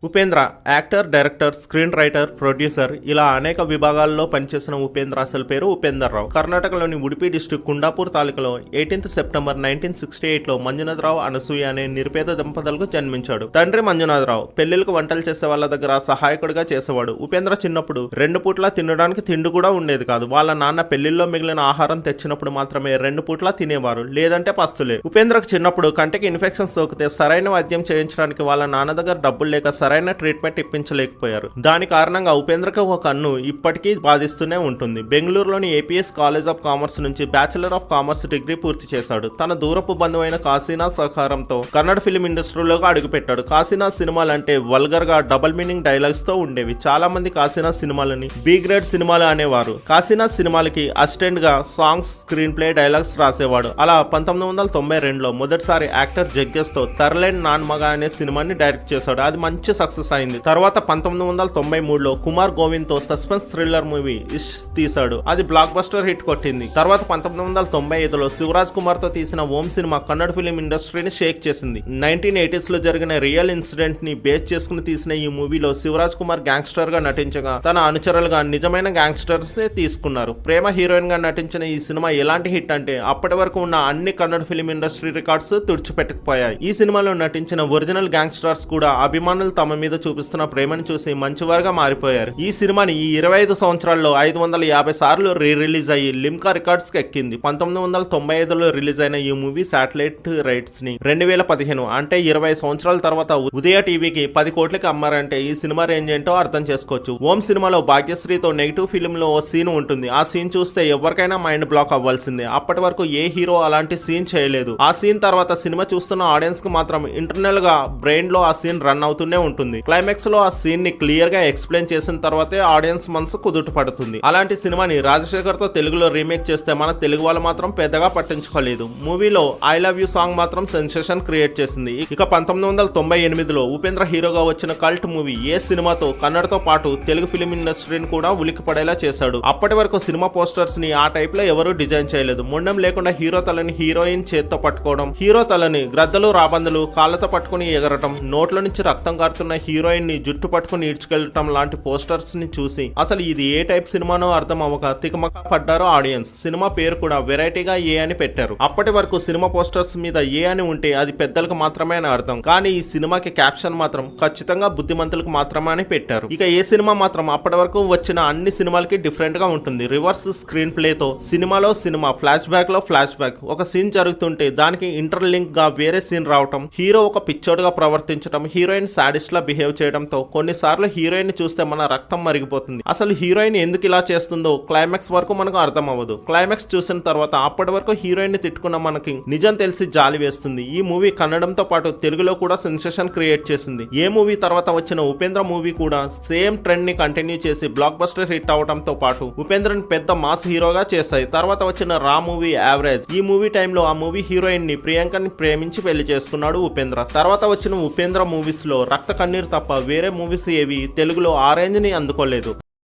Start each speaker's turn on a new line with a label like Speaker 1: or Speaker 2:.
Speaker 1: Upendra actor, director, screen writer, producer ఇలా అనేక విభాగాల్లో పనిచేసిన ఉపేంద్ర అసలు పేరు ఉపేందర్ రావు. కర్ణాటకలోని ఉడిపి డిస్టిక్ కుండాపూర్ తాలూకాలో 18 సెప్టెంబర్ 1968లో మంజునాథరావు, అనసూయ అనే నిరుపేద దంపతులకు జన్మించాడు. తండ్రి మంజునాథరావు పెళ్లిళ్లకు వంటలు చేసే వాళ్ళ దగ్గర సహాయకుడిగా చేసేవాడు. ఉపేంద్ర చిన్నప్పుడు 2 పూట్ల తినడానికి తిండి కూడా ఉండేది కాదు. వాళ్ళ నాన్న పెళ్లిల్లో మిగిలిన ఆహారం తెచ్చినప్పుడు మాత్రమే 2 పూట్ల తినేవారు, లేదంటే పస్తులే. ఉపేంద్రకు చిన్నప్పుడు కంటికి ఇన్ఫెక్షన్ సోకితే సరైన వైద్యం చేయించడానికి వాళ్ళ నాన్న దగ్గర డబ్బులు లేక సరైన ట్రీట్మెంట్ ఇప్పించలేకపోయారు. దాని కారణంగా ఉపేంద్రకు ఒక కన్ను ఇప్పటికీ బాధిస్తూనే ఉంటుంది. బెంగళూరులోని ఏపీఎస్ కాలేజ్ ఆఫ్ కామర్స్ నుంచి బ్యాచిలర్ ఆఫ్ కామర్స్ డిగ్రీ పూర్తి చేశాడు. తన దూరపు బంధువైన కాశీనాథ్ సహకారంతో కన్నడ ఫిలిం ఇండస్ట్రీలోకి అడుగుపెట్టాడు. కాశీనాథ్ సినిమాలంటే వల్గర్ గా డబుల్ మీనింగ్ డైలాగ్స్ తో ఉండేవి. చాలా మంది కాశీనాథ్ సినిమాలని బి గ్రేడ్ సినిమాలు అనేవారు. కాశీనాథ్ సినిమాలకి అసిస్టెంట్ గా సాంగ్స్, స్క్రీన్ ప్లే, డైలాగ్స్ రాసేవాడు. అలా 1992లో మొదటిసారి యాక్టర్ జగ్గేష్ తో తరలేన్ నాన్ మగ అనే సినిమాని డైరెక్ట్ చేశాడు. అది మంచి సక్సెస్ అయింది. తర్వాత 1993లో కుమార్ గోవింద్ తో సస్పెన్స్ థ్రిల్లర్ మూవీ ఇష్ తీశాడు. అది బ్లాక్ బస్టర్ హిట్ కొట్టింది. తర్వాత 1995లో శివరాజ్ కుమార్ తో తీసిన ఓం సినిమా కన్నడ ఫిలిం ఇండస్ట్రీని షేక్ చేసింది. 1980s లో జరిగిన రియల్ ఇన్సిడెంట్ ని బేస్ చేసుకుని తీసిన ఈ మూవీలో శివరాజ్ కుమార్ గ్యాంగ్స్టర్ గా నటించగా తన అనుచరులుగా నిజమైన గ్యాంగ్స్టర్స్ తీసుకున్నారు. ప్రేమ హీరోయిన్ గా నటించిన ఈ సినిమా ఎలాంటి హిట్ అంటే అప్పటి వరకు ఉన్న అన్ని కన్నడ ఫిలిం ఇండస్ట్రీ రికార్డ్స్ తుడిచిపెట్టుకుపోయాయి. ఈ సినిమాలో నటించిన ఒరిజినల్ గ్యాంగ్స్టర్స్ కూడా అభిమానులు తమ మీద చూపిస్తున్న ప్రేమను చూసి మంచివారుగా మారిపోయారు. ఈ సినిమాని ఈ 25 సంవత్సరాల్లో 550 సార్లు రిలీజ్ అయ్యి లిమ్కా రికార్డ్స్ కి ఎక్కింది. 1995లో రిలీజ్ అయిన ఈ మూవీ శాటిలైట్ రైట్స్ ని 2015 అంటే 20 సంవత్సరాల తర్వాత ఉదయ టీవీకి 10 కోట్లకి అమ్మారంటే ఈ సినిమా రేంజ్ ఏంటో అర్థం చేసుకోవచ్చు. ఓం సినిమాలో భాగ్యశ్రీతో నెగిటివ్ ఫిలిం లో ఓ సీన్ ఉంటుంది. ఆ సీన్ చూస్తే ఎవరికైనా మైండ్ బ్లాక్ అవ్వాల్సిందే. అప్పటి వరకు ఏ హీరో అలాంటి సీన్ చేయలేదు. ఆ సీన్ తర్వాత సినిమా చూస్తున్న ఆడియన్స్ కి మాత్రం ఇంటర్నల్ గా బ్రెయిన్ లో ఆ సీన్ రన్ అవుతూనే ఉంటుంది. క్లైమాక్స్ లో ఆ సీన్ ని క్లియర్ గా ఎక్స్ప్లెయిన్ చేసిన తర్వాతే ఆడియన్స్ మనసు కుదుట పడుతుంది. అలాంటి సినిమాని రాజశేఖర్ తో తెలుగులో రీమేక్ చేస్తే మన తెలుగు వాళ్ళు మాత్రం పెద్దగా పట్టించుకోలేదు. మూవీలో ఐ లవ్ యూ సాంగ్ మాత్రం సెన్సేషన్ క్రియేట్ చేసింది. ఇక 1998లో ఉపేంద్ర హీరోగా వచ్చిన కల్ట్ మూవీ ఏ సినిమాతో కన్నడతో పాటు తెలుగు ఫిలిం ఇండస్ట్రీని కూడా ఉలికి పడేలా చేశాడు. అప్పటి వరకు సినిమా పోస్టర్స్ ని ఆ టైప్ లో ఎవరూ డిజైన్ చేయలేదు. ముండం లేకుండా హీరో తలని హీరోయిన్ చేత్తో పట్టుకోవడం, హీరో తలని గ్రద్దలు రాబందులు కాళ్ళతో పట్టుకుని ఎగరటం, నోట్ల నుంచి రక్తం కారుతున్న హీరోయిన్ ని జుట్టు పట్టుకుని ఈడ్చుకెళ్లటం లాంటి పోస్టర్స్ ని చూసి అసలు ఇది ఏ టైప్ సినిమానో అర్థం అవ్వక తికమక పడ్డారు ఆడియన్స్. సినిమా పేరు కూడా వెరైటీగా ఏ అని పెట్టారు. అప్పటి వరకు సినిమా పోస్టర్స్ మీద ఏ అని ఉంటే అది పెద్దలకు మాత్రమే అని అర్థం. కానీ ఈ సినిమాకి క్యాప్షన్ మాత్రం ఖచ్చితంగా బుద్ధిమంతులకు మాత్రమే అని పెట్టారు. ఇక ఏ సినిమా మాత్రం అప్పటి వరకు వచ్చిన అన్ని సినిమాలకి డిఫరెంట్ గా ఉంటుంది. రివర్స్ స్క్రీన్ ప్లే తో సినిమాలో సినిమా, ఫ్లాష్ బ్యాక్ లో ఫ్లాష్ బ్యాక్, ఒక సీన్ జరుగుతుంటే దానికి ఇంటర్లింక్ గా వేరే సీన్ రావటం, హీరో ఒక పిచ్చోడుగా ప్రవర్తించడం, హీరోయిన్ సాడిస్ట్ లా బిహేవ్ చేయడంతో కొన్నిసార్లు హీరోయిన్ చూస్తే మన రక్తం మరిగిపోతుంది. అసలు హీరోయిన్ ఎందుకు ఇలా చేస్తుందో క్లైమాక్స్ వరకు మనకు అర్థం అవ్వదు. క్లైమాక్స్ చూసిన తర్వాత అప్పటి వరకు హీరోయిన్ ని తిట్టుకున్న మనకి నిజం తెలిసి జాలి వేస్తుంది. ఈ మూవీ కన్నడంతో పాటు తెలుగులో కూడా సెన్సేషన్ క్రియేట్ చేసింది. ఏ మూవీ తర్వాత వచ్చిన ఉపేంద్ర మూవీ కూడా సేమ్ ట్రెండ్ ని కంటిన్యూ చేసి బ్లాక్ బస్టర్ హిట్ అవడంతో పాటు ఉపేంద్రని పెద్ద మాస్ హీరోగా చేశాయి. తర్వాత వచ్చిన రా మూవీ యావరేజ్. ఈ మూవీ టైంలో ఆ మూవీ హీరోయిన్ ని ప్రియాంకని ప్రేమించి పెళ్లి చేసుకున్నాడు ఉపేంద్ర. తర్వాత వచ్చిన ఉపేంద్ర మూవీస్ లో రక్త కన్నీరు తప్ప వేరే మూవీస్ ఏవి తెలుగులో ఆ రేంజ్ ని అందుకోలేదు.